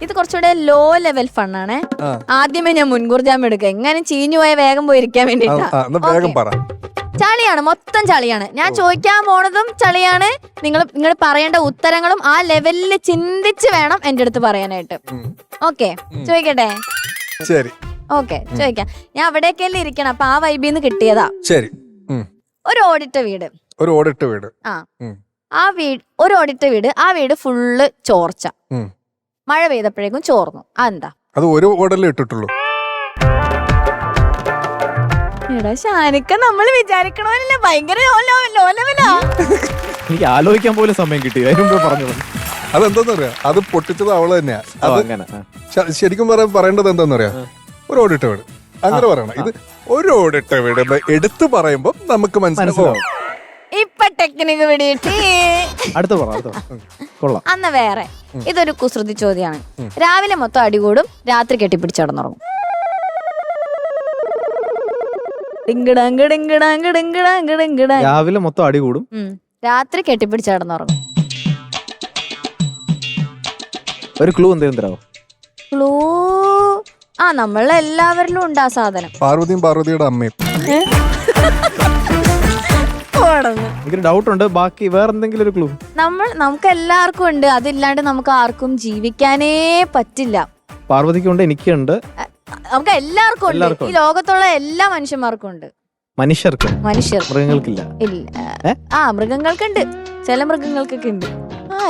ഇത് കുറച്ചുകൂടെ low level ഫണ്ണാണേ. ആദ്യമേ ഞാൻ മുൻകൂർ ജാമ്യം എടുക്കുക, എങ്ങനെ ചീഞ്ഞു പോയ വേഗം പോയിരിക്കാൻ വേണ്ടിട്ടാ. ചളിയാണ്, മൊത്തം ചളിയാണ്. ഞാൻ ചോദിക്കാൻ പോണതും ചളിയാണ്. നിങ്ങൾ പറയേണ്ട ഉത്തരങ്ങളും ആ ലെവലിൽ ചിന്തിച്ച് വേണം എന്റെ അടുത്ത് പറയാനായിട്ട്. ഓക്കെ, ചോദിക്കട്ടെ? ശരി, ഓക്കെ, ചോദിക്കാം. ഞാൻ അവിടേക്കല്ലേ ഇരിക്കണം, അപ്പൊ ആ വൈബിന്ന് കിട്ടിയതാ. ശരി. ഒരു ഓടിട്ട വീട്. ഒരു ഓടിട്ട വീട്. ആ വീട്, ഒരു ഓടിട്ട വീട്. ആ വീട് ഫുള്ള് ചോർച്ച. മഴ പെയ്തപ്പോഴേക്കും ചോർന്നു. അതെന്താ? അത് ഒരു ഓടല്ലേ ഇട്ടിട്ടുള്ളൂ. എടാ ഷാനിക്ക, നമ്മൾ വിചാരിക്കണമല്ല, ഭയങ്കര ലോ ലെവലാ. എനിക്ക് ആലോചിക്കാൻ പോലും സമയം കിട്ടി. പറഞ്ഞു അതെന്താന്നറിയാ, അത് പൊട്ടിച്ചത് അവള് തന്നെയാ. ശരിക്കും പറയേണ്ടത് എന്താന്നറിയാ, ഒരു ഓടിട്ട വീട് അങ്ങനെ പറയണം. ഇത് ഒരു ഓടിട്ട വീട് എടുത്തു പറയുമ്പോ നമുക്ക് മനസ്സിലാവും. ഇപ്പൊ ടെക്നിക്ക് പിടിയിട്ട് അന്ന് വേറെ. ഇതൊരു കുസൃതി ചോദ്യമാണ്. രാവിലെ മൊത്തം അടികൂടും, രാത്രി കെട്ടിപ്പിടിച്ച് കിടന്നുറങ്ങും. രാവിലെ മൊത്തം അടികൂടും, രാത്രി കെട്ടിപ്പിടിച്ച് കിടന്നുറങ്ങും. ഒരു ക്ലൂ എന്തെങ്കിലും തരാമോ? ക്ലൂ നമ്മളെല്ലാവരിലും ഉണ്ട് ആ സാധനം. പാർവതിയുടെ അമ്മയും. എനിക്ക് ഡൗട്ട് ഉണ്ട്, ബാക്കി വേറെ എന്തെങ്കിലും ഒരു ക്ലൂ? നമുക്ക് എല്ലാവർക്കും ഉണ്ട്. അതില്ലാണ്ട് നമുക്ക് ആർക്കും ജീവിക്കാനേ പറ്റില്ല. പാർവതിക്കുണ്ട്, എനിക്കുണ്ട്, നമുക്ക് എല്ലാവർക്കും ഉണ്ട്. ഈ ലോകത്തുള്ള എല്ലാ മനുഷ്യന്മാർക്കും ഉണ്ട്. മനുഷ്യർക്ക്? മൃഗങ്ങൾക്കില്ല. ഇല്ല. മൃഗങ്ങൾക്കുണ്ട്, ചില മൃഗങ്ങൾക്കൊക്കെ ഉണ്ട്.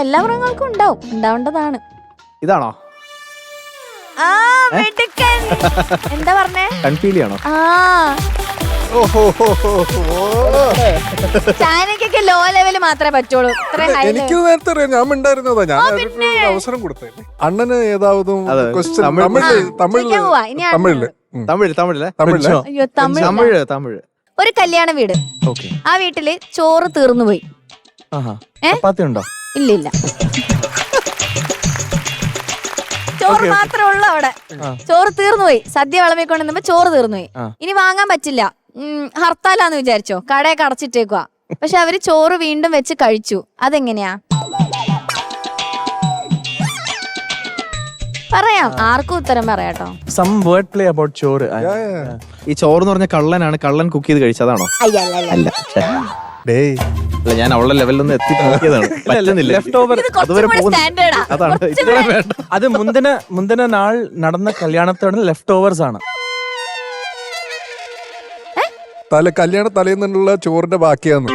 എല്ലാ മൃഗങ്ങൾക്കും ഉണ്ടാവേണ്ടതാണ്. ഇതാണോ? എന്താ പറഞ്ഞേ? കൺഫീലിയാണോ? ചാനക്കൊക്കെ ലോ ലെവല് മാത്രമേ പറ്റുള്ളൂ. എനിക്ക് നേരത്തെ അറിയാം, ഞാൻ ഉണ്ടായിരുന്നതാ. ഞാൻ അവസരം കൊടുത്തേ. അണ്ണന് ഏതാവതും തമിഴ്. ഒരു കല്യാണ വീട്. ആ വീട്ടില് ചോറ് തീർന്നു പോയി. ഉണ്ടോ? ഇല്ല, ചോറ് മാത്രമേ ഉള്ളൂ അവിടെ. ചോറ് തീർന്നുപോയി. സദ്യ വിളമ്പിക്കൊണ്ടിരുന്നപ്പോ ചോറ് തീർന്നുപോയി. ഇനി വാങ്ങാൻ പറ്റില്ല, ഹർത്താലാന്ന് വിചാരിച്ചോ, കടയൊക്കെ അടച്ചിട്ടേക്കുവാ. പക്ഷെ അവര് ചോറ് വീണ്ടും വെച്ച് കഴിച്ചു. അതെങ്ങനെയാ? പറയാം, ആർക്കും ഉത്തരം പറയാട്ടോ. ഈ ചോറ് എന്ന് പറഞ്ഞ കള്ളനാണ്, കള്ളൻ കുക്ക് ചെയ്ത് കഴിച്ചതാണോ? അല്ല, ഞാൻ അവളുടെ ലെവലിലൊന്നും എത്തി നോക്കിയതാണ്. അത് മുന്തിന നാൾ നടന്ന കല്യാണത്തോടെ ലെഫ്റ്റ് ഓവേഴ്സ് ആണ്. കല്യാണ തലേന്നുള്ള ചോറിന്റെ ബാക്കിയാന്ന്.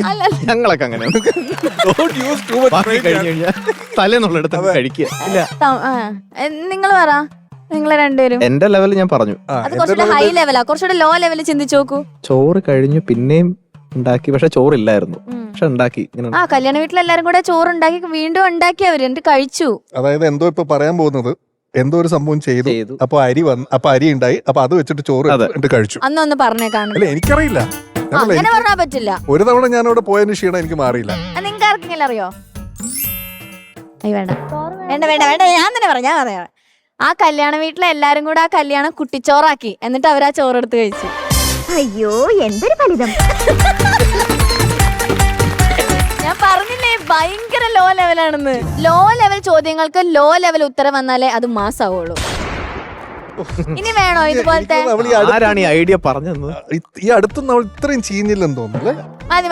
അല്ല ഞങ്ങളൊക്കെ അങ്ങനെ തലേന്നുള്ളടത്ത് കഴിക്കുക. നിങ്ങൾ പറ, നിങ്ങൾ രണ്ടുപേരും. എന്റെ ലെവൽ ഞാൻ പറഞ്ഞു. അത് കുറച്ചുകൂടെ ഹൈ ലെവലാ, കുറച്ചുകൂടെ ലോ ലെവൽ ചിന്തിച്ചു നോക്കൂ. ചോറ് കഴിഞ്ഞു, പിന്നെയും ഉണ്ടാക്കി, പക്ഷെ ചോറില്ലായിരുന്നു, പക്ഷെ ഉണ്ടാക്കി. കല്യാണ വീട്ടിലെല്ലാരും കൂടെ ചോറ് ഉണ്ടാക്കി വീണ്ടും ഉണ്ടാക്കി അവര്, എന്നിട്ട് കഴിച്ചു. അതായത് എന്തോ ഇപ്പൊ പറയാൻ പോകുന്നത്, എന്തോ ഒരു സംഭവം ചെയ്തു, അപ്പൊ അരി ഉണ്ടായി, അപ്പൊ അത് വെച്ചിട്ട് ചോറ് കഴിച്ചു. അന്നൊന്ന് പറഞ്ഞേക്കാണ്. എനിക്കറിയില്ല, അങ്ങനെ പറഞ്ഞാ പറ്റില്ല. ഒരു തവണ ഞാൻ അവിടെ പോയതിന് ക്ഷീണം എനിക്ക് മാറിയില്ല. നിങ്ങൾക്ക് ആർക്കെങ്കിലും അറിയോ? വേണ്ട, ഞാൻ തന്നെ പറയാം. ആ കല്യാണ വീട്ടിലെ എല്ലാരും കൂടെ ആ കല്യാണം കുട്ടിച്ചോറാക്കി, എന്നിട്ട് അവരാ ചോറെടുത്ത് കഴിച്ചു. അയ്യോ, എന്തൊരു ഫലിതം! ഞാൻ പറഞ്ഞില്ലേ, ഭയങ്കര ലോ ലെവലാണെന്ന്. ലോ ലെവൽ ചോദ്യങ്ങൾക്ക് ലോ ലെവൽ ഉത്തരം വന്നാലേ അത് മാസാവുള്ളൂ. ഇനി വേണോ ഇതുപോലത്തെ? ആരാണ് ഈ ഐഡിയ പറഞ്ഞത്? ഈ അടുത്തൊന്നും അവൾ ഇത്രയും ചീഞ്ഞില്ലെന്ന് തോന്നുന്നു. മതി